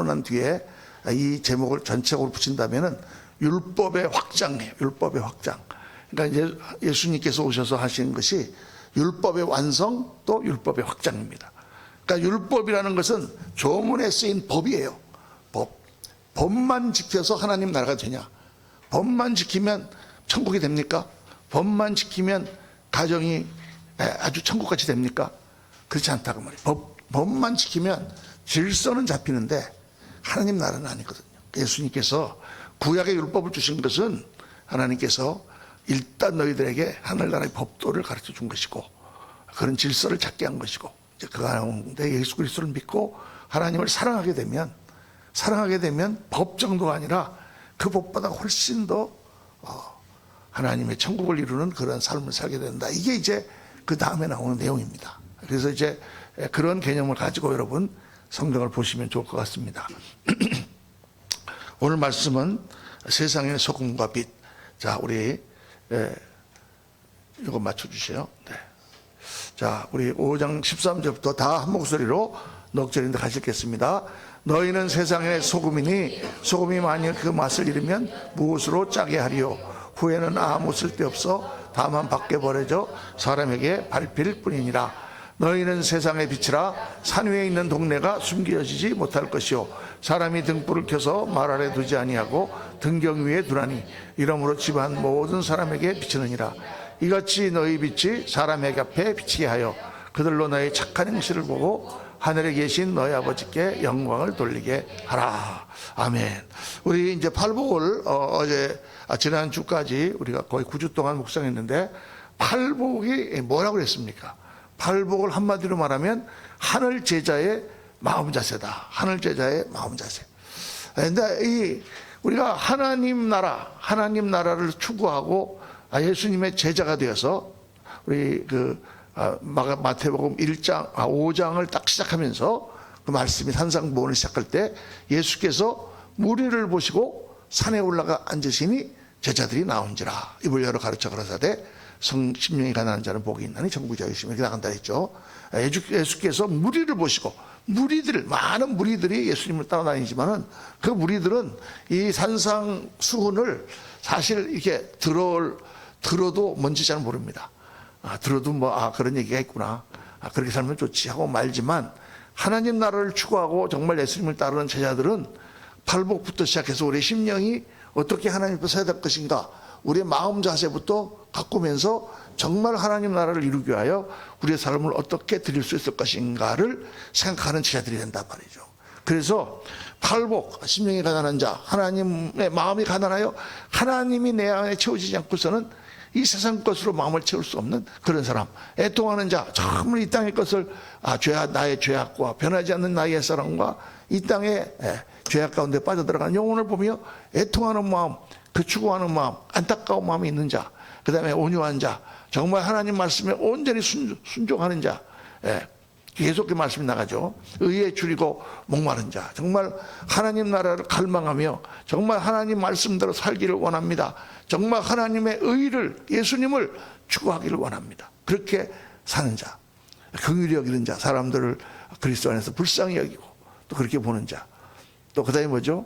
난 뒤에 이 제목을 전체적으로 붙인다면은 율법의 확장이에요. 율법의 확장. 그러니까 이제 예수님께서 오셔서 하신 것이 율법의 완성 또 율법의 확장입니다. 그러니까 율법이라는 것은 조문에 쓰인 법이에요. 법만 지켜서 하나님 나라가 되냐? 법만 지키면 천국이 됩니까? 법만 지키면 가정이 아주 천국같이 됩니까? 그렇지 않다고 말이에요. 법만 지키면 질서는 잡히는데 하나님 나라는 아니거든요. 예수님께서 구약의 율법을 주신 것은 하나님께서 일단 너희들에게 하늘나라의 법도를 가르쳐 준 것이고 그런 질서를 찾게 한 것이고 이제 그 가운데 예수 그리스도를 믿고 하나님을 사랑하게 되면 법 정도가 아니라 그 법보다 훨씬 더 하나님의 천국을 이루는 그런 삶을 살게 된다. 이게 이제 그 다음에 나오는 내용입니다. 그래서 이제 그런 개념을 가지고 여러분 성경을 보시면 좋을 것 같습니다. 오늘 말씀은 세상의 소금과 빛. 자, 우리 이거 맞춰주세요. 네. 자, 우리 5장 13절부터 다 한 목소리로 넉절인데 같이 읽겠습니다. 너희는 세상의 소금이니 소금이 만일 그 맛을 잃으면 무엇으로 짜게 하리요? 후에는 아무 쓸데없어 다만 밖에 버려져 사람에게 밟힐 뿐이니라. 너희는 세상의 빛이라. 산 위에 있는 동네가 숨겨지지 못할 것이요 사람이 등불을 켜서 말 아래 두지 아니하고 등경 위에 두나니 이러므로 집안 모든 사람에게 비치느니라. 이같이 너희 빛이 사람에게 앞에 비치게 하여 그들로 너희 착한 행실을 보고 하늘에 계신 너희 아버지께 영광을 돌리게 하라. 아멘. 우리 이제 팔복을 어제 지난주까지 우리가 거의 9주 동안 묵상했는데 팔복이 뭐라고 그랬습니까? 팔복을 한마디로 말하면 하늘 제자의 마음 자세다. 하늘 제자의 마음 자세. 근데 우리가 하나님 나라를 추구하고 예수님의 제자가 되어서 우리 마태복음 5장을 딱 시작하면서 그 말씀이 산상보훈을 시작할 때 예수께서 무리를 보시고 산에 올라가 앉으시니 제자들이 나온지라. 입을 열어 가르쳐 가라사대 성심령이 가난한 자는 복이 있나니 천국이 자유시면 이렇게 나간다 했죠. 예수께서 무리를 보시고 많은 무리들이 예수님을 따라다니지만은 그 무리들은 이 산상수훈을 사실 이렇게 들어도 뭔지 잘 모릅니다. 들어도 그런 얘기가 있구나. 그렇게 살면 좋지 하고 말지만 하나님 나라를 추구하고 정말 예수님을 따르는 제자들은 팔복부터 시작해서 우리 심령이 어떻게 하나님 앞에 서야 될 것인가, 우리의 마음 자세부터 가꾸면서 정말 하나님 나라를 이루기 위하여 우리의 삶을 어떻게 드릴 수 있을 것인가를 생각하는 제자들이 된단 말이죠. 그래서 팔복, 심령이 가난한 자, 하나님의 마음이 가난하여 하나님이 내 안에 채워지지 않고서는 이 세상 것으로 마음을 채울 수 없는 그런 사람, 애통하는 자, 정말 이 땅의 것을 나의 죄악과 변하지 않는 나의 옛사람과 이 땅의 죄악 가운데 빠져들어간 영혼을 보며 애통하는 마음, 그 추구하는 마음, 안타까운 마음이 있는 자, 그 다음에 온유한 자, 정말 하나님 말씀에 온전히 순종하는 자, 계속 그 말씀이 나가죠. 의에 줄이고 목마른 자, 정말 하나님 나라를 갈망하며 정말 하나님 말씀대로 살기를 원합니다. 정말 하나님의 의를, 예수님을 추구하기를 원합니다. 그렇게 사는 자, 긍휼히 여기는 자, 사람들을 그리스도 안에서 불쌍히 여기고 또 그렇게 보는 자, 또 그 다음에 뭐죠?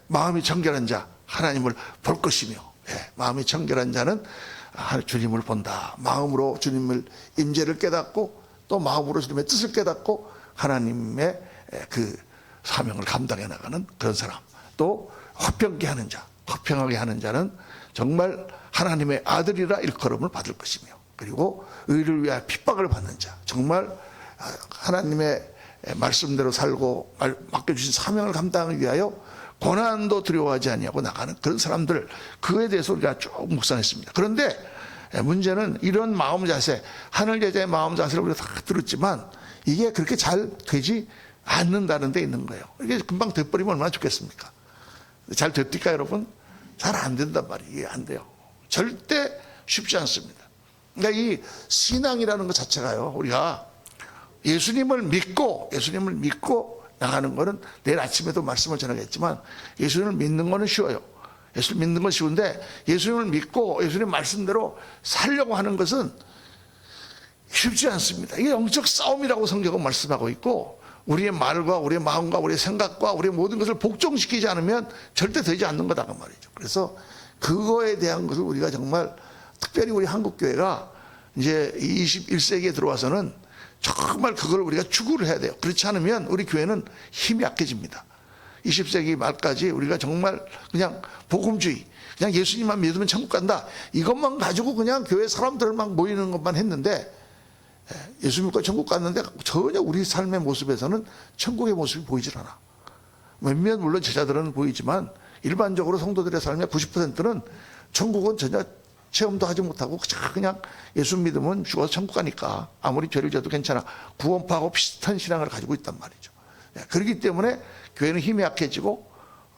마음이 청결한 자, 하나님을 볼 것이며, 마음이 청결한 자는 주님을 본다. 마음으로 주님을 임재를 깨닫고 또 마음으로 주님의 뜻을 깨닫고 하나님의 그 사명을 감당해 나가는 그런 사람. 또 화평케 하는 자, 화평하게 하는 자는 정말 하나님의 아들이라 일컬음을 받을 것이며, 그리고 의를 위하여 핍박을 받는 자, 정말 하나님의 말씀대로 살고 맡겨주신 사명을 감당하기 위하여 고난도 두려워하지 아니하고 나가는 그런 사람들, 그에 대해서 우리가 쭉 묵상했습니다. 그런데 문제는 이런 마음 자세, 하늘 제자의 마음 자세를 우리가 다 들었지만 이게 그렇게 잘 되지 않는다는 데 있는 거예요. 이게 금방 돼버리면 얼마나 좋겠습니까? 잘 됩니까, 여러분? 잘 안 된단 말이에요. 이게 안 돼요. 절대 쉽지 않습니다. 그러니까 이 신앙이라는 것 자체가요, 우리가 예수님을 믿고 나가는 거는 내일 아침에도 말씀을 전하겠지만 예수님을 믿는 거는 쉬워요. 예수를 믿는 건 쉬운데 예수님을 믿고 예수님 말씀대로 살려고 하는 것은 쉽지 않습니다. 이게 영적 싸움이라고 성경은 말씀하고 있고, 우리의 말과 우리의 마음과 우리의 생각과 우리의 모든 것을 복종시키지 않으면 절대 되지 않는 거다 그 말이죠. 그래서 그거에 대한 것을 우리가 정말, 특별히 우리 한국교회가 이제 21세기에 들어와서는 정말 그걸 우리가 추구를 해야 돼요. 그렇지 않으면 우리 교회는 힘이 약해집니다. 20세기 말까지 우리가 정말 그냥 복음주의, 그냥 예수님만 믿으면 천국 간다, 이것만 가지고 그냥 교회 사람들 막 모이는 것만 했는데, 예수 믿고 천국 갔는데 전혀 우리 삶의 모습에서는 천국의 모습이 보이질 않아. 몇몇 물론 제자들은 보이지만 일반적으로 성도들의 삶의 90%는 천국은 전혀 체험도 하지 못하고 그냥 예수 믿으면 죽어서 천국 가니까 아무리 죄를 져도 괜찮아, 구원파하고 비슷한 신앙을 가지고 있단 말이죠. 그렇기 때문에 교회는 힘이 약해지고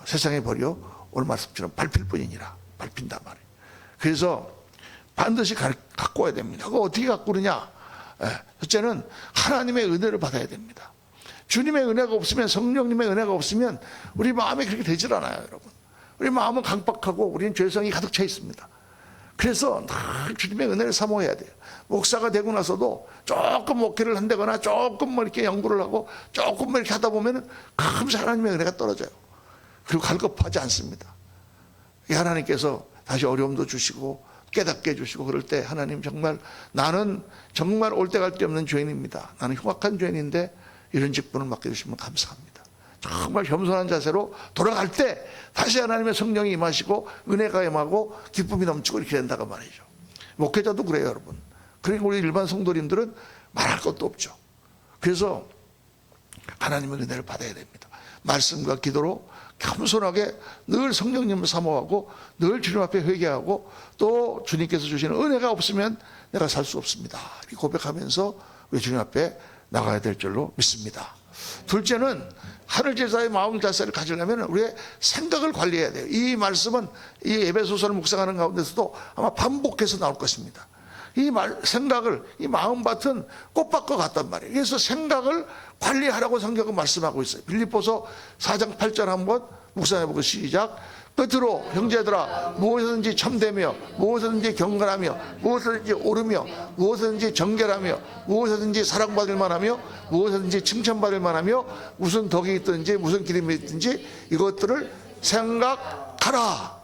세상에 버려 오늘 말씀처럼 밟힐 뿐이니라, 밟힌단 말이에요. 그래서 반드시 갖고 와야 됩니다. 그거 어떻게 갖고 오느냐? 첫째는 하나님의 은혜를 받아야 됩니다. 주님의 은혜가 없으면, 성령님의 은혜가 없으면 우리 마음이 그렇게 되질 않아요, 여러분. 우리 마음은 강박하고 우리는 죄성이 가득 차 있습니다. 그래서 늘 주님의 은혜를 사모해야 돼요. 목사가 되고 나서도 조금 목회를 한다거나 조금 뭐 이렇게 연구를 하고 조금 뭐 이렇게 하다 보면은 금세 하나님의 은혜가 떨어져요. 그리고 갈급하지 않습니다. 하나님께서 다시 어려움도 주시고 깨닫게 해주시고 그럴 때, 하나님 정말 나는 정말 올 때 갈 데 없는 죄인입니다. 나는 흉악한 죄인인데 이런 직분을 맡겨주시면 감사합니다. 정말 겸손한 자세로 돌아갈 때 다시 하나님의 성령이 임하시고 은혜가 임하고 기쁨이 넘치고 이렇게 된다고 말이죠. 목회자도 그래요, 여러분. 그리고 우리 일반 성도님들은 말할 것도 없죠. 그래서 하나님의 은혜를 받아야 됩니다. 말씀과 기도로 겸손하게 늘 성령님을 사모하고 늘 주님 앞에 회개하고, 또 주님께서 주시는 은혜가 없으면 내가 살 수 없습니다, 이렇게 고백하면서 우리 주님 앞에 나가야 될 줄로 믿습니다. 둘째는 하늘 제사의 마음 자세를 가지려면 우리의 생각을 관리해야 돼요. 이 말씀은 이 에베소서를 묵상하는 가운데서도 아마 반복해서 나올 것입니다. 이 생각을, 이 마음밭은 꽃밭과 같단 말이에요. 그래서 생각을 관리하라고 성경은 말씀하고 있어요. 빌립보서 4장 8절 한번 묵상해보고 시작. 끝으로 형제들아, 무엇이든지 참되며 무엇이든지 경건하며 무엇이든지 옳으며 무엇이든지 정결하며 무엇이든지 사랑받을 만하며 무엇이든지 칭찬받을 만하며 무슨 덕이 있든지 무슨 기름이 있든지 이것들을 생각하라.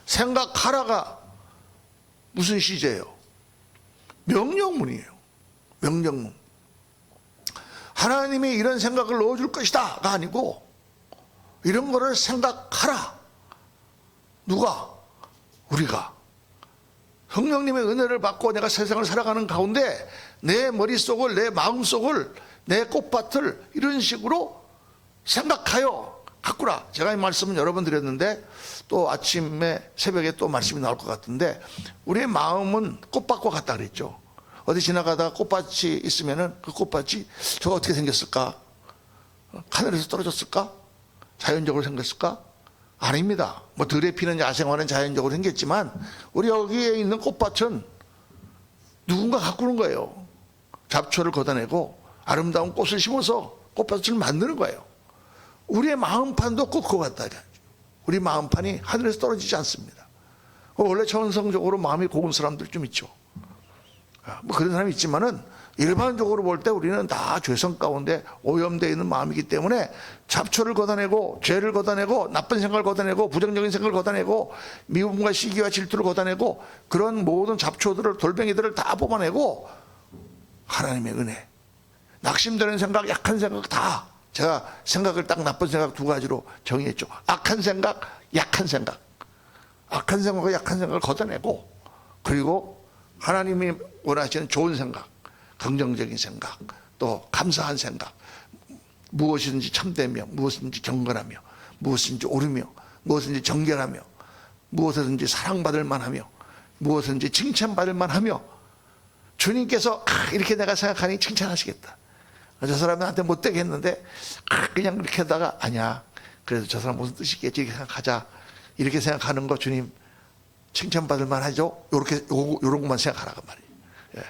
생각하라가 무슨 시제예요? 명령문이에요. 명령문. 하나님이 이런 생각을 넣어줄 것이다가 아니고 이런 거를 생각하라. 누가? 우리가. 성령님의 은혜를 받고 내가 세상을 살아가는 가운데 내 머릿속을, 내 마음속을, 내 꽃밭을 이런 식으로 생각하여 가꾸라. 제가 이 말씀은 여러 번 드렸는데 또 아침에 새벽에 또 말씀이 나올 것 같은데, 우리의 마음은 꽃밭과 같다 그랬죠. 어디 지나가다가 꽃밭이 있으면은 그 꽃밭이 저거 어떻게 생겼을까? 하늘에서 떨어졌을까? 자연적으로 생겼을까? 아닙니다. 뭐 들에 피는 야생화는 자연적으로 생겼지만 우리 여기에 있는 꽃밭은 누군가 가꾸는 거예요. 잡초를 걷어내고 아름다운 꽃을 심어서 꽃밭을 만드는 거예요. 우리의 마음판도 꽃과 같다. 우리 마음판이 하늘에서 떨어지지 않습니다. 원래 천성적으로 마음이 고운 사람들 좀 있죠. 뭐 그런 사람이 있지만은 일반적으로 볼 때 우리는 다 죄성 가운데 오염되어 있는 마음이기 때문에 잡초를 걷어내고 죄를 걷어내고 나쁜 생각을 걷어내고 부정적인 생각을 걷어내고 미움과 시기와 질투를 걷어내고 그런 모든 잡초들을, 돌멩이들을 다 뽑아내고 하나님의 은혜, 낙심되는 생각, 약한 생각 다, 제가 생각을 딱 나쁜 생각 두 가지로 정의했죠. 악한 생각, 약한 생각. 악한 생각과 약한 생각을 걷어내고, 그리고 하나님이 원하시는 좋은 생각, 긍정적인 생각, 또 감사한 생각, 무엇이든지 참되며 무엇이든지 경건하며 무엇이든지 옳으며 무엇이든지 정결하며 무엇이든지 사랑받을 만하며 무엇이든지 칭찬받을 만하며, 주님께서 이렇게 내가 생각하니 칭찬하시겠다. 저 사람이 나한테 못되게 했는데 그냥 이렇게 하다가 아니야, 그래도 저 사람 무슨 뜻이겠지 이렇게 생각하자, 이렇게 생각하는 거 주님 칭찬받을 만하죠. 요런 것만 생각하라고 말이에요. 예.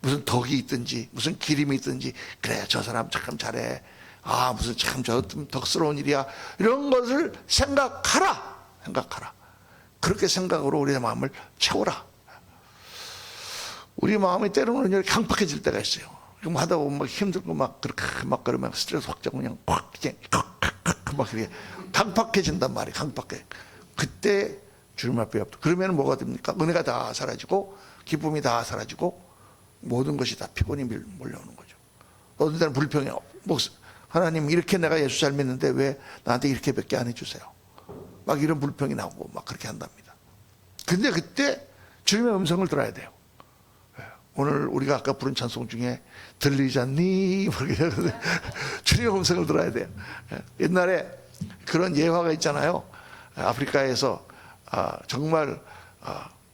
무슨 덕이 있든지 무슨 기림이 있든지, 그래 저 사람 참 잘해, 아 무슨 참 저 덕스러운 일이야, 이런 것을 생각하라. 생각하라. 그렇게 생각으로 우리의 마음을 채워라. 우리 마음이 때로는 이렇게 강팍해질 때가 있어요. 그럼 하다 보면 막 힘들고 막 그렇게 막 그러면 스트레스 확 잡고 그냥 꽉 그냥 막 그렇게 강팍해진단 말이에요. 강팍해. 그때 주님 앞에 없다. 그러면 뭐가 됩니까? 은혜가 다 사라지고 기쁨이 다 사라지고 모든 것이 다 피곤이 몰려오는 거죠. 어떤 때는 불평이 하나님 이렇게 내가 예수 잘 믿는데 왜 나한테 이렇게밖에 안 해주세요? 막 이런 불평이 나오고 막 그렇게 한답니다. 근데 그때 주님의 음성을 들어야 돼요. 오늘 우리가 아까 부른 찬송 중에 들리지 않니? 주님의 음성을 들어야 돼요. 옛날에 그런 예화가 있잖아요. 아프리카에서 정말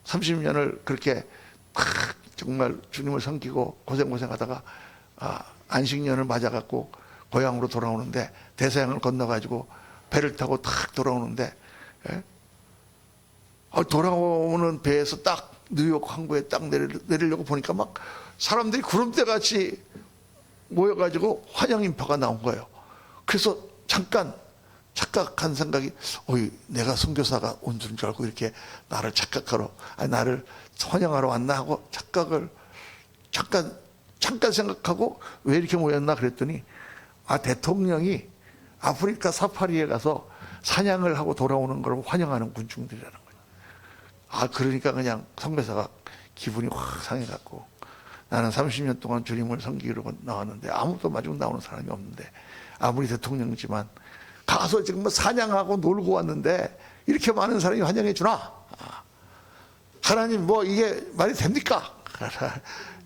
30년을 그렇게 정말 주님을 섬기고 고생하다가 안식년을 맞아갖고 고향으로 돌아오는데 대서양을 건너가지고 배를 타고 탁 돌아오는데 돌아오는 배에서 딱 뉴욕 항구에 딱 내리려고 보니까 막 사람들이 구름대 같이 모여가지고 환영 인파가 나온 거예요. 그래서 잠깐 착각한 생각이 내가 선교사가 온 줄 알고 이렇게 나를 나를 환영하러 왔나 하고 잠깐 생각하고 왜 이렇게 모였나 그랬더니 대통령이 아프리카 사파리에 가서 사냥을 하고 돌아오는 걸 환영하는 군중들이라는 거예요. 그러니까 그냥 선교사가 기분이 확 상해갖고 나는 30년 동안 주님을 섬기러 나왔는데 아무도 마중 나오는 사람이 없는데 아무리 대통령이지만 가서 지금 사냥하고 놀고 왔는데 이렇게 많은 사람이 환영해 주나? 하나님 이게 말이 됩니까?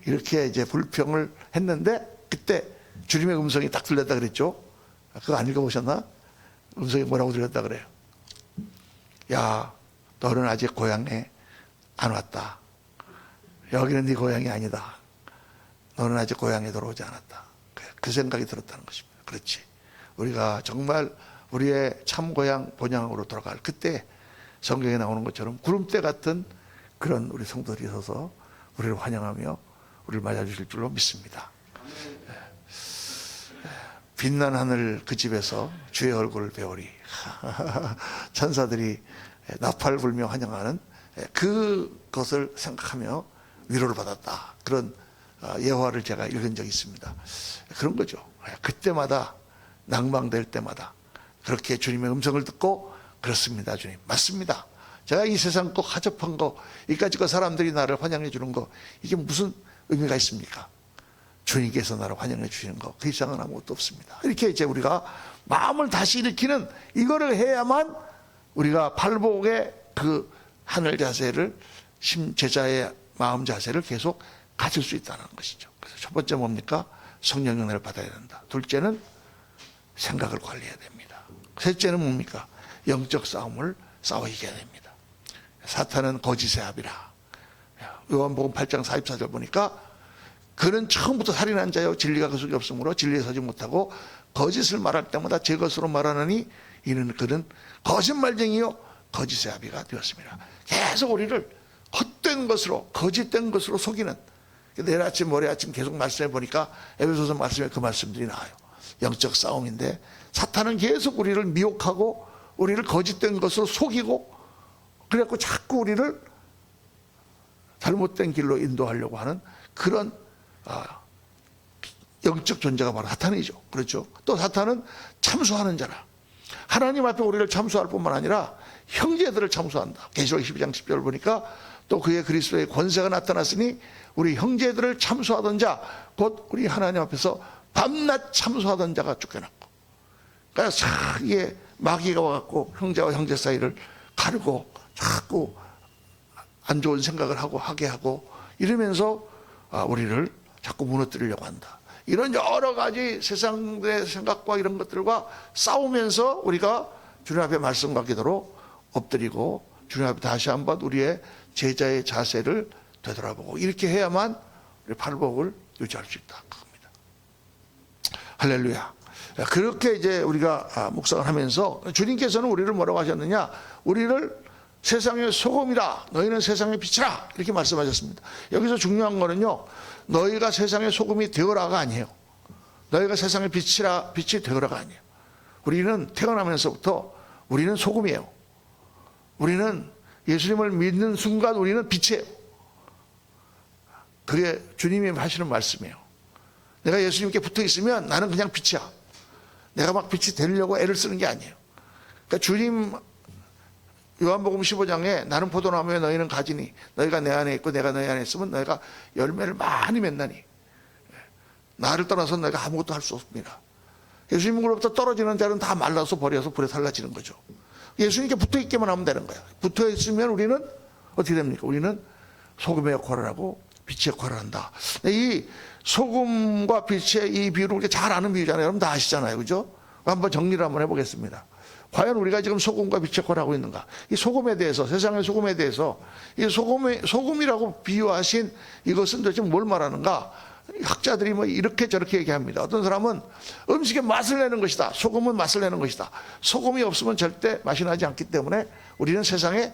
이렇게 이제 불평을 했는데 그때 주님의 음성이 딱 들렸다 그랬죠. 그거 안 읽어보셨나? 음성이 뭐라고 들렸다 그래요? 야, 너는 아직 고향에 안 왔다. 여기는 네 고향이 아니다. 너는 아직 고향에 돌아오지 않았다. 그 생각이 들었다는 것입니다. 그렇지. 우리가 정말 우리의 참 고향 본향으로 돌아갈 그때 성경에 나오는 것처럼 구름대 같은 그런 우리 성도들이 서서 우리를 환영하며 우리를 맞아주실 줄로 믿습니다. 빛난 하늘 그 집에서 주의 얼굴을 배우리. 천사들이 나팔 불며 환영하는 그것을 생각하며 위로를 받았다. 그런 예화를 제가 읽은 적이 있습니다. 그런 거죠. 그때마다 낭망될 때마다 그렇게 주님의 음성을 듣고 그렇습니다. 주님 맞습니다. 제가 이 세상 꼭 하접한 거 이까짓 사람들이 나를 환영해 주는 거 이게 무슨 의미가 있습니까? 주님께서 나를 환영해 주시는 거 그 이상은 아무것도 없습니다. 이렇게 이제 우리가 마음을 다시 일으키는 이거를 해야만 우리가 팔복의 그 하늘 자세를 제자의 마음 자세를 계속 가질 수 있다는 것이죠. 그래서 첫 번째 뭡니까? 성령의 은혜를 받아야 된다. 둘째는 생각을 관리해야 됩니다. 셋째는 뭡니까? 영적 싸움을 싸워 이겨야 됩니다. 사탄은 거짓의 아비라. 요한복음 8장 44절 보니까 그는 처음부터 살인한 자요 진리가 그 속에 없으므로 진리에 서지 못하고 거짓을 말할 때마다 제 것으로 말하느니 그는 거짓말쟁이요 거짓의 아비가 되었습니다. 계속 우리를 헛된 것으로 거짓된 것으로 속이는 내일 아침 모레 아침 계속 말씀해 보니까 에베소서 말씀에 그 말씀들이 나와요. 영적 싸움인데 사탄은 계속 우리를 미혹하고 우리를 거짓된 것으로 속이고 그래갖고 자꾸 우리를 잘못된 길로 인도하려고 하는 그런 영적 존재가 바로 사탄이죠. 그렇죠. 또 사탄은 참소하는 자라. 하나님 앞에 우리를 참소할 뿐만 아니라 형제들을 참소한다. 계시록 12장 10절 보니까 또 그의 그리스도의 권세가 나타났으니 우리 형제들을 참소하던 자 곧 우리 하나님 앞에서 밤낮 참소하던 자가 쫓겨났고 그러니까 이게 마귀가 와갖고 형제와 형제 사이를 가르고 자꾸 안 좋은 생각을 하게 하고 이러면서 우리를 자꾸 무너뜨리려고 한다. 이런 여러 가지 세상의 생각과 이런 것들과 싸우면서 우리가 주님 앞에 말씀과 기도로 엎드리고 주님 앞에 다시 한번 우리의 제자의 자세를 되돌아보고 이렇게 해야만 우리 팔복을 유지할 수 있다. 그겁니다. 할렐루야. 그렇게 이제 우리가 묵상을 하면서 주님께서는 우리를 뭐라고 하셨느냐? 우리를 세상의 소금이라 너희는 세상의 빛이라 이렇게 말씀하셨습니다. 여기서 중요한 거는요. 너희가 세상의 소금이 되어라가 아니에요. 너희가 세상의 빛이 되어라가 아니에요. 우리는 태어나면서부터 우리는 소금이에요. 우리는 예수님을 믿는 순간 우리는 빛이에요. 그게 주님이 하시는 말씀이에요. 내가 예수님께 붙어 있으면 나는 그냥 빛이야. 내가 막 빛이 되려고 애를 쓰는 게 아니에요. 그러니까 주님 요한복음 15장에 나는 포도나무에 너희는 가지니 너희가 내 안에 있고 내가 너희 안에 있으면 너희가 열매를 많이 맺나니 나를 떠나서 너희가 아무것도 할 수 없습니다. 예수님으로부터 떨어지는 자는 다 말라서 버려서 불에 살라지는 거죠. 예수님께 붙어 있기만 하면 되는 거예요. 붙어 있으면 우리는 어떻게 됩니까? 우리는 소금의 역할을 하고 빛의 역할을 한다. 이 소금과 빛의 이 비유를 우리가 잘 아는 비유잖아요. 여러분 다 아시잖아요. 그죠? 한번 정리를 한번 해보겠습니다. 과연 우리가 지금 소금과 빛의 역할을 하고 있는가? 이 소금에 대해서, 세상의 소금에 대해서 이 소금이라고 비유하신 이것은 도대체 뭘 말하는가? 학자들이 뭐 이렇게 저렇게 얘기합니다. 어떤 사람은 음식에 맛을 내는 것이다. 소금은 맛을 내는 것이다. 소금이 없으면 절대 맛이 나지 않기 때문에 우리는 세상에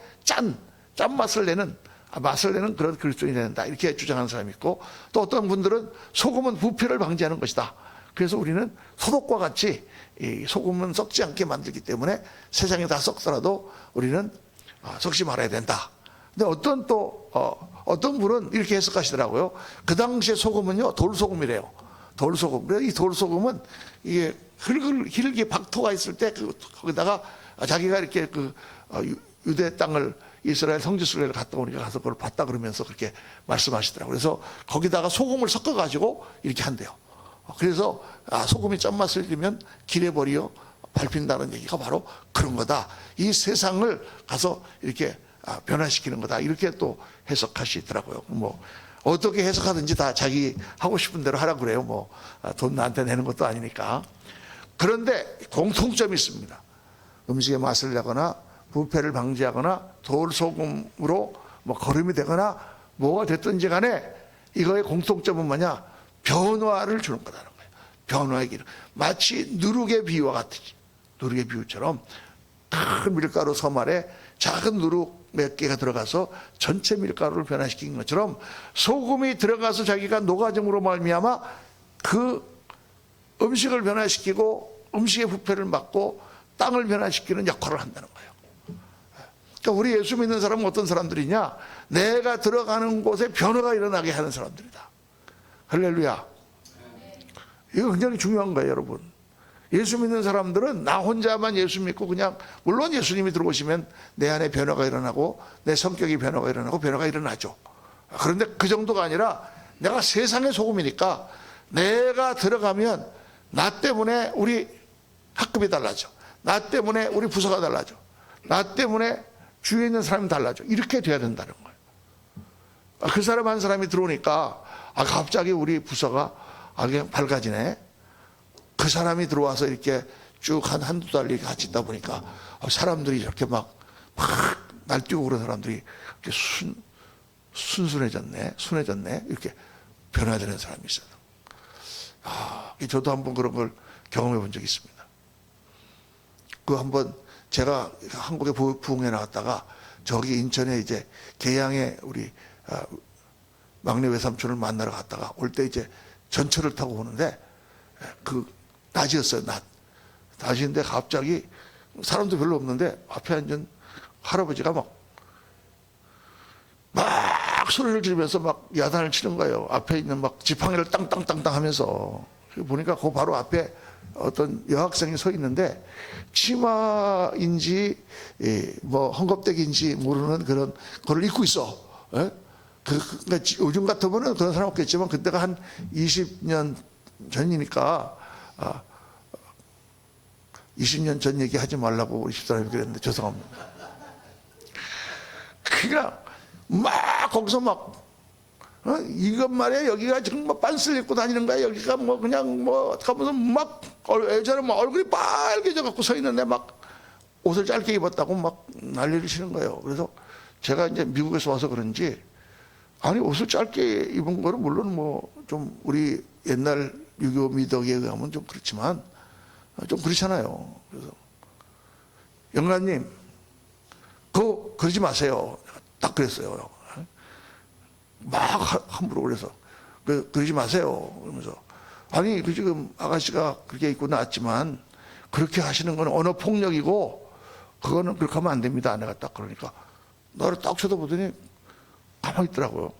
짠맛을 내는 그런 그리스도인이 된다. 이렇게 주장하는 사람이 있고, 또 어떤 분들은 소금은 부패를 방지하는 것이다. 그래서 우리는 소독과 같이 이 소금은 썩지 않게 만들기 때문에 세상에 다 썩더라도 우리는 썩지 말아야 된다. 근데 어떤 분은 이렇게 해석하시더라고요. 그 당시에 소금은요, 돌소금이래요. 돌소금. 그래서 이 돌소금은 이게 흙이 박토가 있을 때 거기다가 자기가 이렇게 유대 땅을 이스라엘 성지순례를 갔다 오니까 가서 그걸 봤다 그러면서 그렇게 말씀하시더라고요. 그래서 거기다가 소금을 섞어가지고 이렇게 한대요. 그래서 소금이 짠맛을 들면 길에 버리어 밟힌다는 얘기가 바로 그런 거다. 이 세상을 가서 이렇게 변화시키는 거다. 이렇게 또 해석하시더라고요. 뭐 어떻게 해석하든지 다 자기 하고 싶은 대로 하라고 그래요. 뭐 돈 나한테 내는 것도 아니니까. 그런데 공통점이 있습니다. 음식에 맛을 내거나 부패를 방지하거나 돌소금으로 뭐 거름이 되거나 뭐가 됐든지 간에 이거의 공통점은 뭐냐? 변화를 주는 거라는 거예요. 변화의 길. 마치 누룩의 비유와 같으지. 누룩의 비유처럼 큰 밀가루 섬알에 작은 누룩 몇 개가 들어가서 전체 밀가루를 변화시킨 것처럼 소금이 들어가서 자기가 녹아짐으로 말미암아 그 음식을 변화시키고 음식의 부패를 막고 땅을 변화시키는 역할을 한다는 거예요. 그러니까 우리 예수 믿는 사람은 어떤 사람들이냐? 내가 들어가는 곳에 변화가 일어나게 하는 사람들이다. 할렐루야. 이거 굉장히 중요한 거예요, 여러분. 예수 믿는 사람들은 나 혼자만 예수 믿고 그냥, 물론 예수님이 들어오시면 내 안에 변화가 일어나고 내 성격이 변화가 일어나고 변화가 일어나죠. 그런데 그 정도가 아니라 내가 세상의 소금이니까 내가 들어가면 나 때문에 우리 학급이 달라져. 나 때문에 우리 부서가 달라져. 나 때문에 주위에 있는 사람이 달라져. 이렇게 돼야 된다는 거예요. 그 사람 한 사람이 들어오니까 갑자기 우리 부서가 그냥 밝아지네. 그 사람이 들어와서 이렇게 쭉 한두 달 이렇게 같이 있다 보니까 사람들이 이렇게 막 날뛰고 그런 사람들이 이렇게 순해졌네. 이렇게 변화되는 사람이 있어요. 저도 한번 그런 걸 경험해 본 적이 있습니다. 한번 제가 한국에 부흥회 나갔다가 저기 인천에 이제 계양에 우리 막내 외삼촌을 만나러 갔다가 올 때 이제 전철을 타고 오는데 낮이었어요. 낮인데 갑자기 사람도 별로 없는데 앞에 앉은 할아버지가 막 소리를 지르면서 막 야단을 치는 거예요. 앞에 있는 막 지팡이를 땅땅땅땅 하면서. 보니까 그 바로 앞에 어떤 여학생이 서 있는데 치마인지 뭐 헝겊대기인지 모르는 그런 거를 입고 있어. 그러니까 요즘 같으면 그런 사람 없겠지만 그때가 한 20년 전이니까 20년 전 얘기하지 말라고 우리 집사람이 그랬는데 죄송합니다. 그러니까 막 거기서 이것 말이야 여기가 지금 빤스를 입고 다니는 거야 여기가 그냥 하면서 막 예전에 얼굴이 빨개져 갖고 서 있는데 막 옷을 짧게 입었다고 막 난리를 치는 거예요. 그래서 제가 이제 미국에서 와서 그런지 옷을 짧게 입은 거는 물론 좀 우리 옛날 유교 미덕에 의하면 좀 그렇지만 좀 그렇잖아요. 그래서 영감님 그러지 마세요. 딱 그랬어요. 막 함부로 그래서 그러지 마세요. 그러면서 지금 아가씨가 그렇게 입고 나왔지만 그렇게 하시는 건 언어 폭력이고 그거는 그렇게 하면 안 됩니다. 내가 딱 그러니까 나를 딱 쳐다보더니 가만히 있더라고요.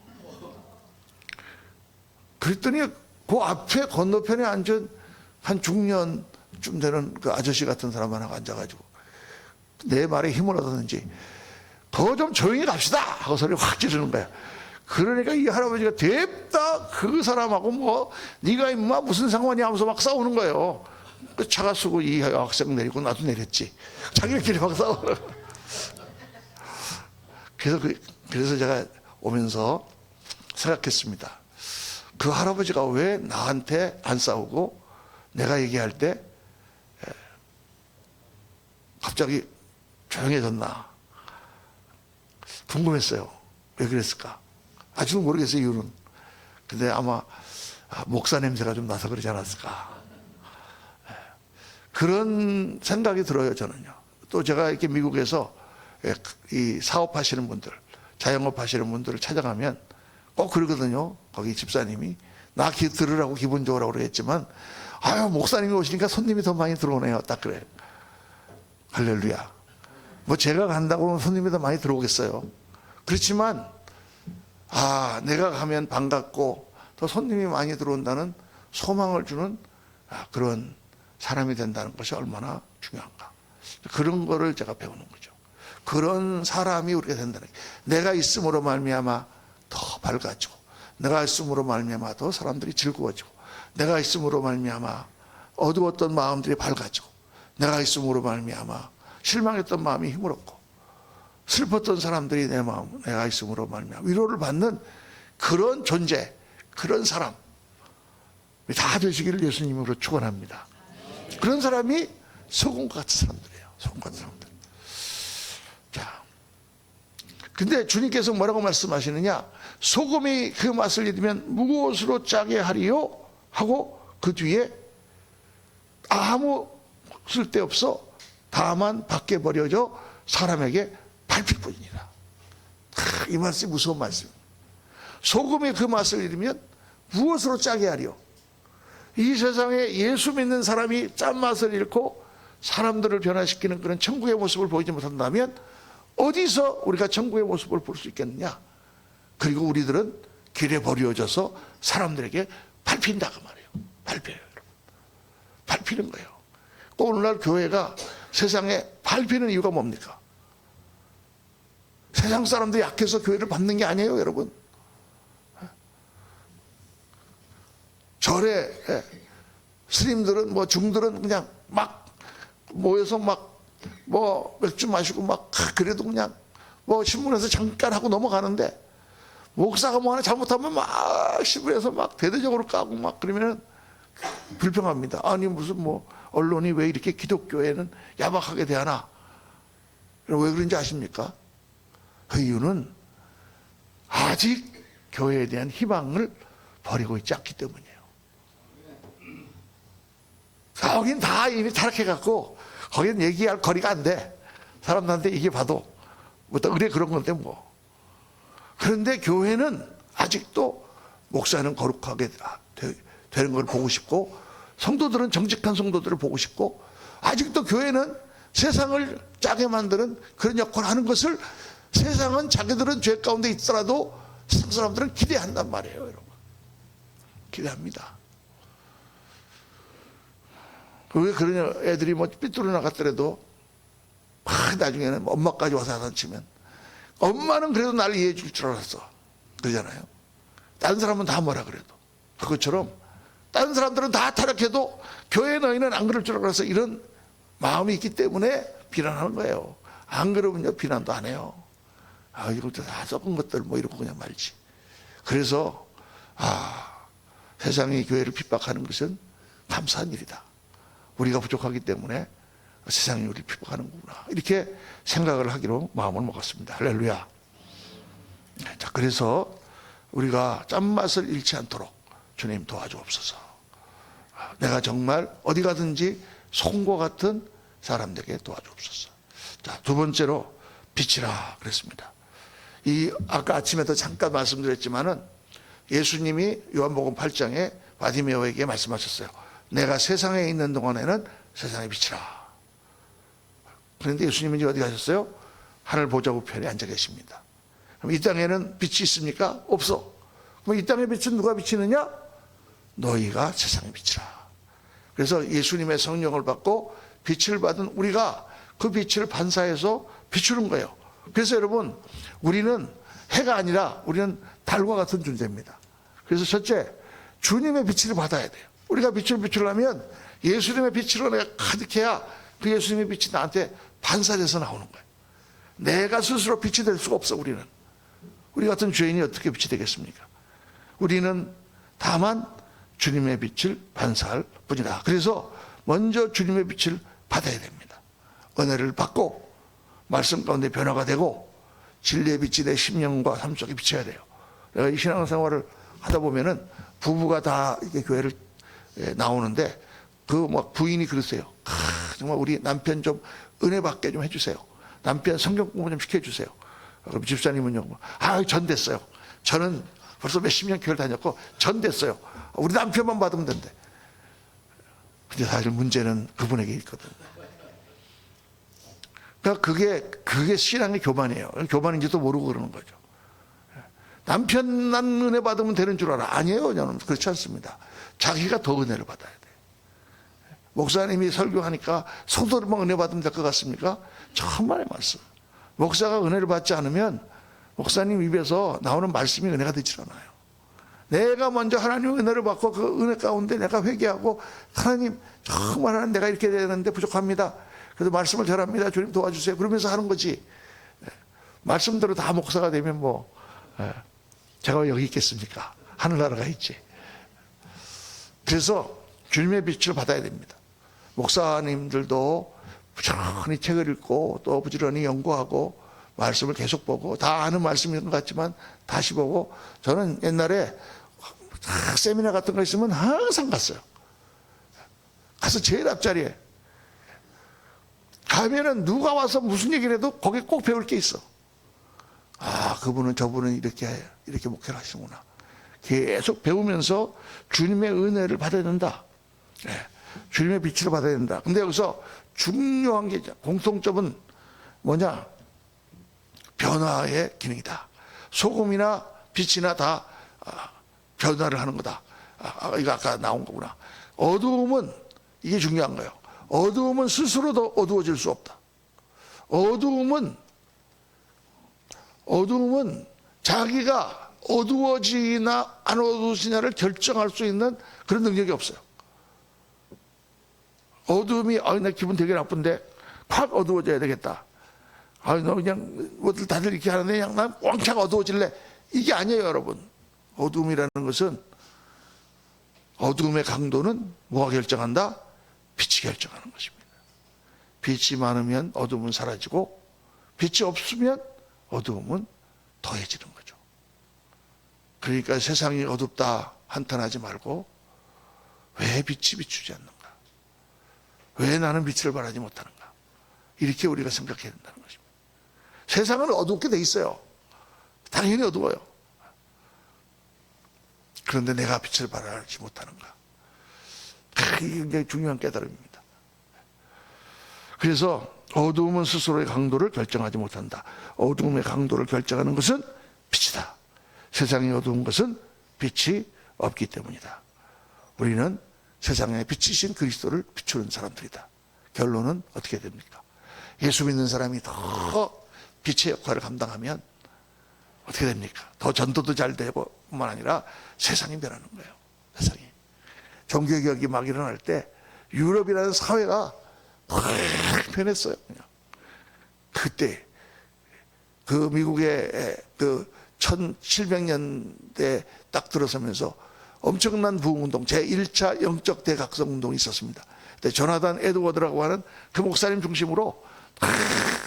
그랬더니 그 앞에 건너편에 앉은 한 중년쯤 되는 그 아저씨 같은 사람 하나가 앉아가지고 내 말에 힘을 얻었는지 더 좀 조용히 갑시다 하고 소리 확 지르는 거야. 그러니까 이 할아버지가 됐다 그 사람하고 뭐 네가 임마 무슨 상관이야 하면서 막 싸우는 거예요. 그 차가 쓰고 이 학생 내리고 나도 내렸지. 자기들끼리 막 싸우는. 그래서 제가 오면서 생각했습니다. 그 할아버지가 왜 나한테 안 싸우고 내가 얘기할 때 갑자기 조용해졌나 궁금했어요. 왜 그랬을까? 아직도 모르겠어요, 이유는. 근데 아마 목사 냄새가 좀 나서 그러지 않았을까. 그런 생각이 들어요, 저는요. 또 제가 이렇게 미국에서 이 사업하시는 분들, 자영업 하시는 분들을 찾아가면 꼭 그러거든요. 거기 집사님이 나 들으라고 기분 좋으라고 그랬지만 아유 목사님이 오시니까 손님이 더 많이 들어오네요. 딱 그래. 할렐루야. 뭐 제가 간다고 하면 손님이 더 많이 들어오겠어요. 그렇지만 내가 가면 반갑고 더 손님이 많이 들어온다는 소망을 주는 그런 사람이 된다는 것이 얼마나 중요한가. 그런 거를 제가 배우는 거죠. 그런 사람이 우리가 된다는 게 내가 있음으로 말미암아 더 밝아지고 내가 있음으로 말미암아 더 사람들이 즐거워지고 내가 있음으로 말미암아 어두웠던 마음들이 밝아지고 내가 있음으로 말미암아 실망했던 마음이 힘을 얻고 슬펐던 사람들이 내 마음 내가 있음으로 말미암아 위로를 받는 그런 존재 그런 사람 다 되시기를 예수님으로 축원합니다. 그런 사람이 소금과 같은 사람들이에요. 소금과 같은 사람들. 자, 근데 주님께서 뭐라고 말씀하시느냐? 소금이 그 맛을 잃으면 무엇으로 짜게 하리요? 하고 그 뒤에 아무 쓸데없어 다만 밖에 버려져 사람에게 밟힐 뿐이니라. 이 말씀이 무서운 말씀입니다. 소금이 그 맛을 잃으면 무엇으로 짜게 하리요? 이 세상에 예수 믿는 사람이 짠맛을 잃고 사람들을 변화시키는 그런 천국의 모습을 보이지 못한다면 어디서 우리가 천국의 모습을 볼 수 있겠느냐? 그리고 우리들은 길에 버려져서 사람들에게 밟힌다 그 말이에요. 밟혀요, 여러분. 밟히는 거예요. 오늘날 교회가 세상에 밟히는 이유가 뭡니까? 세상 사람들이 약해서 교회를 밟는 게 아니에요, 여러분. 절에 스님들은 뭐 중들은 그냥 막 모여서 막 뭐 맥주 마시고 막 그래도 그냥 뭐 신문에서 잠깐 하고 넘어가는데 목사가 뭐 하나 잘못하면 막 신문에서 막 대대적으로 까고 막 그러면은 불평합니다. 아니 무슨 뭐 언론이 왜 이렇게 기독교에는 야박하게 대하나? 왜 그런지 아십니까? 그 이유는 아직 교회에 대한 희망을 버리고 있지 않기 때문이에요. 거긴 다 이미 타락해갖고 거긴 얘기할 거리가 안 돼. 사람들한테 얘기해봐도 뭐 의뢰 그런 건데 뭐. 그런데 교회는 아직도 목사는 거룩하게 되는 걸 보고 싶고 성도들은 정직한 성도들을 보고 싶고 아직도 교회는 세상을 짜게 만드는 그런 역할을 하는 것을 세상은 자기들은 죄 가운데 있더라도 세상 사람들은 기대한단 말이에요, 여러분. 기대합니다. 왜 그러냐, 애들이 뭐 삐뚤어 나갔더라도 나중에는 엄마까지 와서 장난치면 엄마는 그래도 나를 이해해 줄 줄 알았어 그러잖아요. 다른 사람은 다 뭐라 그래도. 그것처럼 다른 사람들은 다 타락해도 교회 너희는 안 그럴 줄 알아서 이런 마음이 있기 때문에 비난하는 거예요. 안 그러면요 비난도 안 해요. 이것도 다 썩은 것들 뭐 이러고 그냥 말지. 그래서 세상이 교회를 핍박하는 것은 감사한 일이다. 우리가 부족하기 때문에 세상이 우리를 핍박하는구나 이렇게 생각을 하기로 마음을 먹었습니다. 할렐루야. 자, 그래서 우리가 짠맛을 잃지 않도록 주님 도와주옵소서. 내가 정말 어디 가든지 소금과 같은 사람들에게 도와주옵소서. 자, 두 번째로 빛이라 그랬습니다. 아까 아침에도 잠깐 말씀드렸지만은 예수님이 요한복음 8장에 바디메오에게 말씀하셨어요. 내가 세상에 있는 동안에는 세상의 빛이라. 그런데 예수님은 이제 어디 가셨어요? 하늘 보좌 우편에 앉아 계십니다. 그럼 이 땅에는 빛이 있습니까? 없어. 그럼 이 땅의 빛은 누가 비치느냐? 너희가 세상의 빛이라. 그래서 예수님의 성령을 받고 빛을 받은 우리가 그 빛을 반사해서 비추는 거예요. 그래서 여러분, 우리는 해가 아니라 우리는 달과 같은 존재입니다. 그래서 첫째, 주님의 빛을 받아야 돼요. 우리가 빛을 비추려면 예수님의 빛으로 내가 가득해야 그 예수님의 빛이 나한테 반사돼서 나오는 거예요. 내가 스스로 빛이 될 수가 없어. 우리 같은 죄인이 어떻게 빛이 되겠습니까? 우리는 다만 주님의 빛을 반사할 뿐이다. 그래서 먼저 주님의 빛을 받아야 됩니다. 은혜를 받고 말씀 가운데 변화가 되고 진리의 빛이 내 심령과 삶 속에 비쳐야 돼요. 내가 이 신앙생활을 하다 보면은 부부가 다 이렇게 교회를 나오는데 그 막 부인이 그러세요. 정말 우리 남편 좀 은혜 받게 좀 해주세요. 남편 성경 공부 좀 시켜주세요. 그럼 집사님은요, 전 됐어요. 저는 벌써 몇십 년 교회를 다녔고 전 됐어요. 우리 남편만 받으면 된대. 근데 사실 문제는 그분에게 있거든요. 그러니까 그게 신앙의 교만이에요. 교만인지도 모르고 그러는 거죠. 남편만 은혜 받으면 되는 줄 알아. 아니에요. 저는 그렇지 않습니다. 자기가 더 은혜를 받아야 돼. 목사님이 설교하니까 성도들만 은혜 받으면 될 것 같습니까? 정말의 말씀. 목사가 은혜를 받지 않으면 목사님 입에서 나오는 말씀이 은혜가 되질 않아요. 내가 먼저 하나님의 은혜를 받고 그 은혜 가운데 내가 회개하고 하나님 정말 하나님 내가 이렇게 되는데 부족합니다. 그래서 말씀을 전합니다. 주님 도와주세요. 그러면서 하는 거지. 말씀대로 다 목사가 되면 제가 여기 있겠습니까? 하늘나라가 있지. 그래서 주님의 빛을 받아야 됩니다. 목사님들도 부지런히 책을 읽고 또 부지런히 연구하고 말씀을 계속 보고 다 아는 말씀인 것 같지만 다시 보고 저는 옛날에 세미나 같은 거 있으면 항상 갔어요. 가서 제일 앞자리에 가면은 누가 와서 무슨 얘기를 해도 거기에 꼭 배울 게 있어. 그분은 저분은 이렇게 목회를 하시구나. 계속 배우면서 주님의 은혜를 받아야 된다. 주님의 빛을 받아야 된다. 근데 여기서 중요한 게 공통점은 뭐냐? 변화의 기능이다. 소금이나 빛이나 다 변화를 하는 거다. 이거 아까 나온 거구나. 어두움은 이게 중요한 거예요. 어두움은 스스로도 어두워질 수 없다. 어두움은 자기가 어두워지나 안 어두워지냐를 결정할 수 있는 그런 능력이 없어요. 어두움이 나 기분 되게 나쁜데 확 어두워져야 되겠다. 너 그냥 다들 이렇게 하는데 그냥 난 왕창 어두워질래. 이게 아니에요, 여러분. 어두움이라는 것은 어두움의 강도는 뭐가 결정한다? 빛이 결정하는 것입니다. 빛이 많으면 어두움은 사라지고 빛이 없으면 어두움은 더해지는 거죠. 그러니까 세상이 어둡다 한탄하지 말고 왜 빛이 비추지 않는가? 왜 나는 빛을 발하지 못하는가? 이렇게 우리가 생각해야 된다는 것입니다. 세상은 어둡게 돼 있어요. 당연히 어두워요. 그런데 내가 빛을 발하지 못하는가? 이게 굉장히 중요한 깨달음입니다. 그래서 어두움은 스스로의 강도를 결정하지 못한다. 어두움의 강도를 결정하는 것은 빛이다. 세상이 어두운 것은 빛이 없기 때문이다. 우리는 세상에 빛이신 그리스도를 비추는 사람들이다. 결론은 어떻게 됩니까? 예수 믿는 사람이 더 빛의 역할을 감당하면 어떻게 됩니까? 더 전도도 잘 되고 뿐만 아니라 세상이 변하는 거예요. 세상이. 종교개혁이 막 일어날 때 유럽이라는 사회가 확 변했어요. 그냥. 그때 그 미국의 그 1700년대 딱 들어서면서 엄청난 부흥운동, 제1차 영적 대각성운동이 있었습니다. 그때 조나단 에드워드라고 하는 그 목사님 중심으로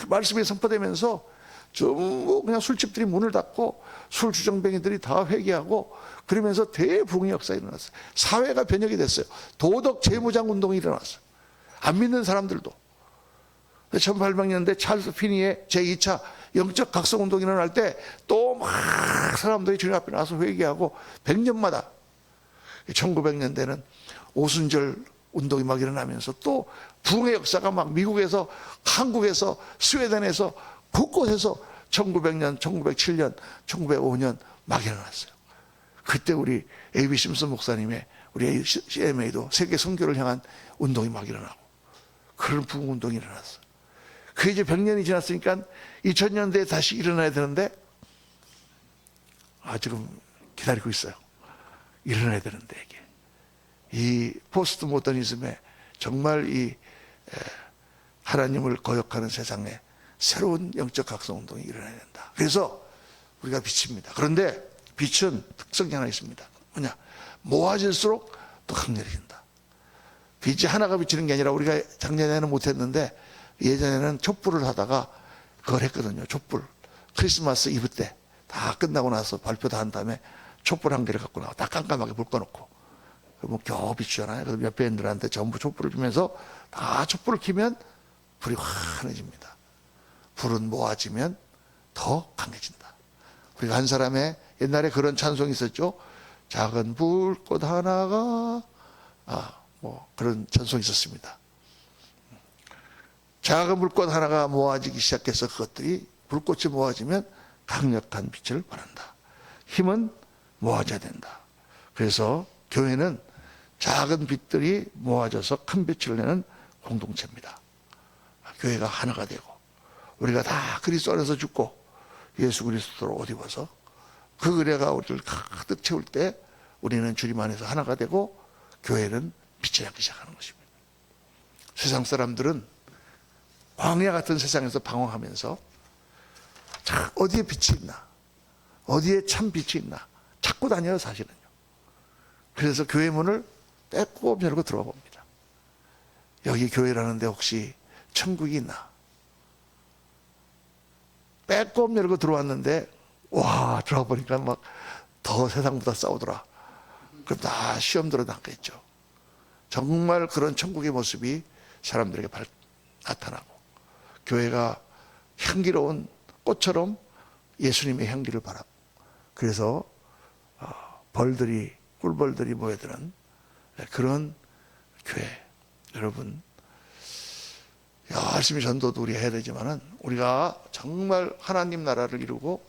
말씀이 선포되면서 전부 그냥 술집들이 문을 닫고 술 주정뱅이들이 다 회개하고 그러면서 대부흥의 역사가 일어났어요. 사회가 변혁이 됐어요. 도덕 재무장 운동이 일어났어요. 안 믿는 사람들도. 1800년대 찰스 피니의 제2차 영적 각성운동이 일어날 때 또 막 사람들이 주님 앞에 나와서 회개하고 100년마다 1900년대는 오순절 운동이 막 일어나면서 또 부흥의 역사가 막 미국에서 한국에서 스웨덴에서 곳곳에서 1900년, 1907년, 1905년 막 일어났어요. 그때 우리 A.B. 심슨 목사님의 우리 CMA도 세계 선교를 향한 운동이 막 일어나고 그런 부흥 운동이 일어났어. 그게 이제 100년이 지났으니까 2000년대에 다시 일어나야 되는데 지금 기다리고 있어요. 일어나야 되는데 이게 이 포스트 모더니즘에 정말 이 하나님을 거역하는 세상에 새로운 영적 각성 운동이 일어나야 된다. 그래서 우리가 빛입니다. 그런데 빛은 특성이 하나 있습니다. 뭐냐? 모아질수록 더 강렬해진다. 빛이 하나가 비치는 게 아니라 우리가 작년에는 못했는데 예전에는 촛불을 하다가 그걸 했거든요. 촛불. 크리스마스 이브 때 다 끝나고 나서 발표 다 한 다음에 촛불 한 개를 갖고 나와. 다 깜깜하게 불 꺼놓고. 뭐 겨우 비추잖아요. 그래서 몇 배인들한테 전부 촛불을 피면서 다 촛불을 켜면 불이 환해집니다. 불은 모아지면 더 강해진다. 우리가 한 사람의 옛날에 그런 찬송이 있었죠. 작은 불꽃 하나가 뭐 그런 찬송이 있었습니다. 작은 불꽃 하나가 모아지기 시작해서 그것들이 불꽃이 모아지면 강력한 빛을 발한다. 힘은 모아져야 된다. 그래서 교회는 작은 빛들이 모아져서 큰 빛을 내는 공동체입니다. 교회가 하나가 되고 우리가 다 그리스도 안에서 죽고 예수 그리스도로 옷 입어서 그 은혜가 우리를 가득 채울 때 우리는 주님 안에서 하나가 되고 교회는 빛이 나기 시작하는 것입니다. 세상 사람들은 광야 같은 세상에서 방황하면서 어디에 빛이 있나, 어디에 참 빛이 있나 찾고 다녀요. 사실은요. 그래서 교회 문을 빼꼼 열고 들어가 봅니다. 여기 교회라는데 혹시 천국이 있나? 빼꼼 열고 들어왔는데 와, 들어가 보니까 막 더 세상보다 싸우더라. 그럼 다 시험 들어 놨겠죠. 정말 그런 천국의 모습이 사람들에게 나타나고 교회가 향기로운 꽃처럼 예수님의 향기를 바라고 그래서 꿀벌들이 모여드는 그런 교회. 여러분 열심히 전도도 우리 해야 되지만은 우리가 정말 하나님 나라를 이루고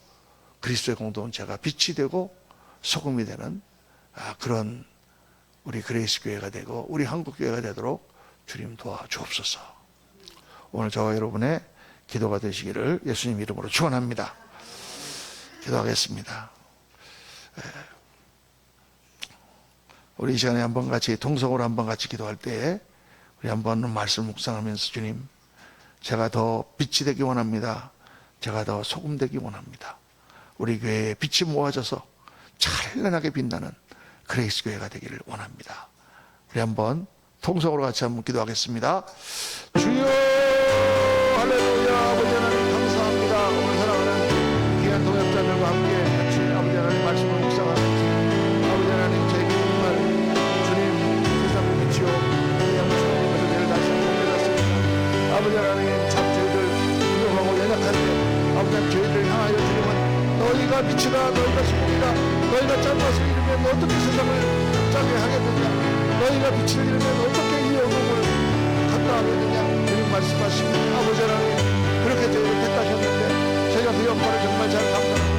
그리스도의 공동체가 빛이 되고 소금이 되는 그런 우리 그레이스 교회가 되고 우리 한국 교회가 되도록 주님 도와주옵소서. 오늘 저와 여러분의 기도가 되시기를 예수님 이름으로 축원합니다. 기도하겠습니다. 우리 이 시간에 한번 같이 동성으로 한번 같이 기도할 때 우리 한번 말씀 묵상하면서 주님, 제가 더 빛이 되기 원합니다. 제가 더 소금 되기 원합니다. 우리 교회에 빛이 모아져서 찬란하게 빛나는 그레이스 교회가 되기를 원합니다. 우리 한번 통성으로 같이 한번 기도하겠습니다. 주여 할렐루야. 아버지 하나님 감사합니다. 오늘 사랑하는 귀한 동역자들과 함께 같이 아버지 하나님 말씀을 묵상하면서 아버지 하나님 저에게 정말 주님 세상의 빛이요 양초의 것을 다시 한번 깨닫습니다. 아버지 하나님 참 저희들 부족하고 연약한데 아버지 하나님 저희들 향하여 주님은 너희가 빛이다, 너희가 소금이다, 너희가 짠 맛을 잃으면 어떻게 세상을 짜게 하겠느냐, 너희가 빛을 잃으면 어떻게 이 어둠을 감당하겠느냐. 주님 말씀하시면 아버지 하나님 그렇게 저희를 택하셨는데 저희가 그 역할을 정말 잘 감당하고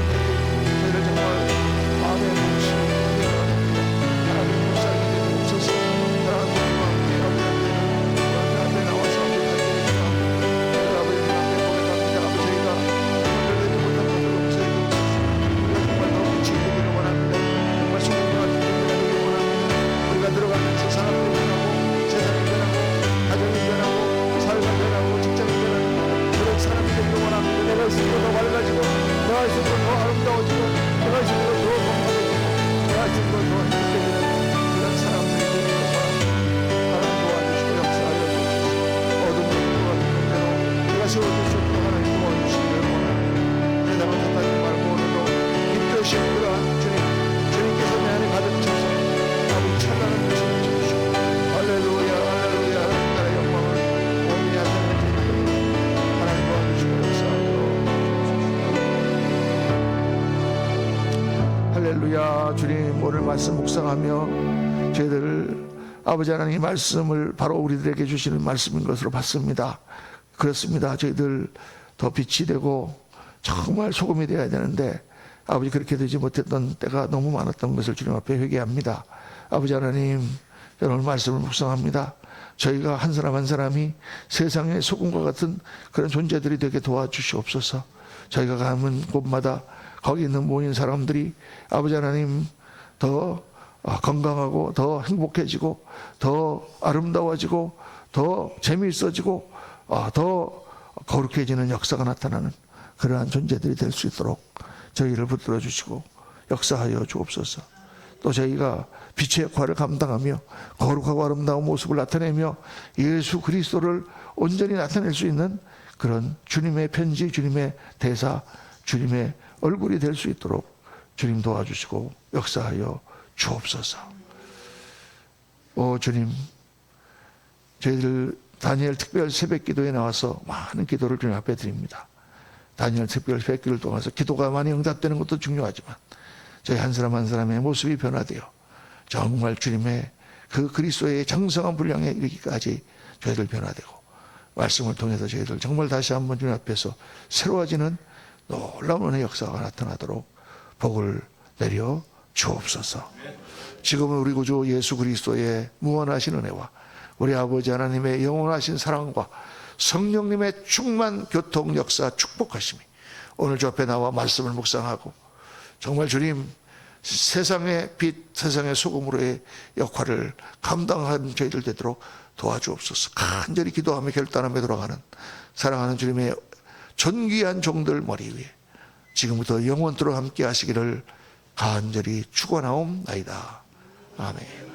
저희를 정말 마음에 묻히고 하나님 불쌍히 되게 없어서 사랑하는 분과 함께 아버지 앞에 나와서 아버지 가르쳐주시고 아버지 앞에 보내갑니다. 아버지 저희가 오늘 되지 못한 것을 없애게 우리가 정말 더 빛이 되기를 원합니다. 정말 소금과 빛이 되기를 원합니다. 우리가 들어가는 세상을 변하고 세상이 변하고 가정이 변하고 삶이 변하고 직장이 변하고 그런 사람이 되기를 원합니다. 내가 있으면 더 밝아지고 내가 있으면 더 아름다워지고 내가 있으면 더 건강해지고 내가 있으면 더 행복해지는 그런 사람들이 되기를 원합니다. 하나님 도와주시고 역사하여 주시고 어둠을 풀어주는 대로 내가 세워주시고 하나님 도와주시기를 원합니다. 세상을 탓하지 말고 오늘도 빛되신 그가 주님께서 내 안에 가득 차서 아버지 찬란한 빛을 비춰주시고 할렐루야 할렐루야 하나님 나라의 영광을 온전히 하시는 하나님 도와주시고 역사하여 할렐루야. 주님 오늘 말씀 묵상하며 저희들 아버지 하나님 말씀을 바로 우리들에게 주시는 말씀인 것으로 봤습니다. 그렇습니다. 저희들 더 빛이 되고 정말 소금이 되어야 되는데 아버지 그렇게 되지 못했던 때가 너무 많았던 것을 주님 앞에 회개합니다. 아버지 하나님, 저는 오늘 말씀을 묵상합니다. 저희가 한 사람 한 사람이 세상의 소금과 같은 그런 존재들이 되게 도와주시옵소서. 저희가 가는 곳마다 거기 있는 모인 사람들이 아버지 하나님 더 건강하고 더 행복해지고 더 아름다워지고 더 재미있어지고 더 거룩해지는 역사가 나타나는 그러한 존재들이 될 수 있도록 저희를 붙들어 주시고 역사하여 주옵소서. 또 저희가 빛의 역할을 감당하며 거룩하고 아름다운 모습을 나타내며 예수 그리스도를 온전히 나타낼 수 있는 그런 주님의 편지, 주님의 대사, 주님의 얼굴이 될 수 있도록 주님 도와주시고 역사하여 주옵소서. 오 주님, 저희들 다니엘 특별 새벽 기도에 나와서 많은 기도를 주님 앞에 드립니다. 다니엘 특별 새벽 기도를 통해서 기도가 많이 응답되는 것도 중요하지만 저희 한 사람 한 사람의 모습이 변화되어 정말 주님의 그 그리스도의 장성한 분량에 이르기까지 저희들 변화되고 말씀을 통해서 저희들 정말 다시 한번 주님 앞에서 새로워지는 놀라운 은혜의 역사가 나타나도록 복을 내려 주옵소서. 지금은 우리 구주 예수 그리스도의 무한하신 은혜와 우리 아버지 하나님의 영원하신 사랑과 성령님의 충만 교통 역사 축복하심이 오늘 저 앞에 나와 말씀을 묵상하고 정말 주님 세상의 빛, 세상의 소금으로의 역할을 감당한 저희들 되도록 도와주옵소서. 간절히 기도하며 결단하며 돌아가는 사랑하는 주님의 존귀한 종들 머리 위에 지금부터 영원토록 함께 하시기를 간절히 축원하옵나이다. 아멘.